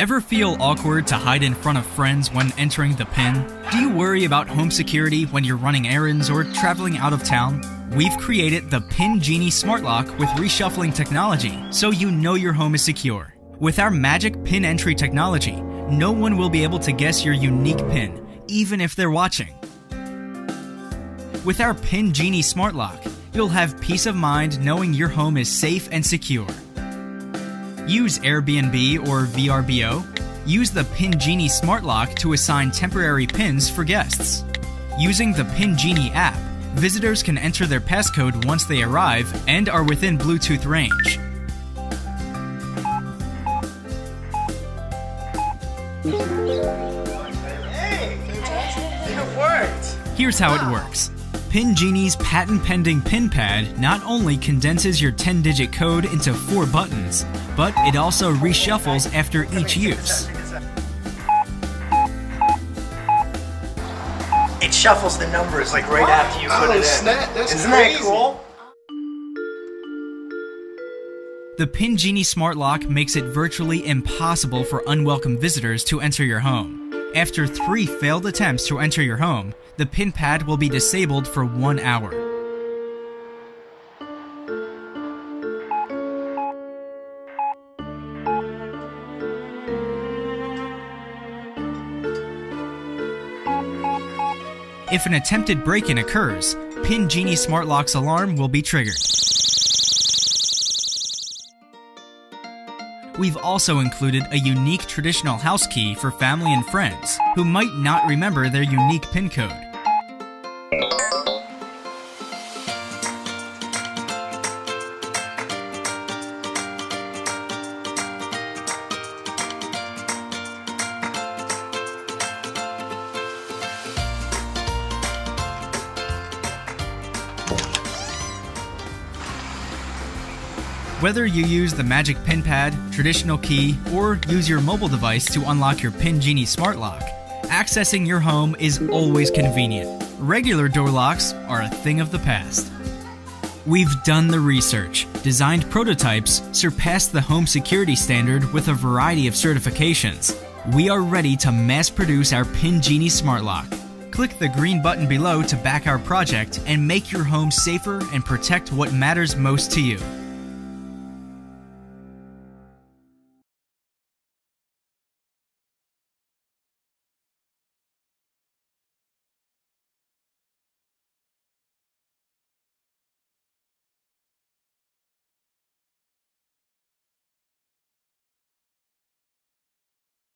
Ever feel awkward to hide in front of friends when entering the PIN? Do you worry about home security when you're running errands or traveling out of town? We've created the PIN Genie Smart Lock with reshuffling technology, so you know your home is secure. With our magic PIN entry technology, no one will be able to guess your unique PIN, even if they're watching. With our PIN Genie Smart Lock, you'll have peace of mind knowing your home is safe and secure. Use Airbnb or VRBO. Use the PIN Genie Smart Lock to assign temporary pins for guests. Using the PIN Genie app, visitors can enter their passcode once they arrive and are within Bluetooth range. Hey, it worked! Here's how it works. PIN Genie's patent-pending PIN pad not only condenses your 10-digit code into 4 buttons, but it also reshuffles after each use. It shuffles the numbers like right after you put it in. Snap, that's Isn't crazy. that cool? The PIN Genie Smart Lock makes it virtually impossible for unwelcome visitors to enter your home. After 3 failed attempts to enter your home, the PIN pad will be disabled for 1 hour. If an attempted break-in occurs, PIN Genie Smart Lock's alarm will be triggered. We've also included a unique traditional house key for family and friends who might not remember their unique PIN code. Whether you use the magic PIN pad, traditional key, or use your mobile device to unlock your PIN Genie Smart Lock, accessing your home is always convenient. Regular door locks are a thing of the past. We've done the research, designed prototypes, surpassed the home security standard with a variety of certifications. We are ready to mass produce our PIN Genie Smart Lock. Click the green button below to back our project and make your home safer and protect what matters most to you.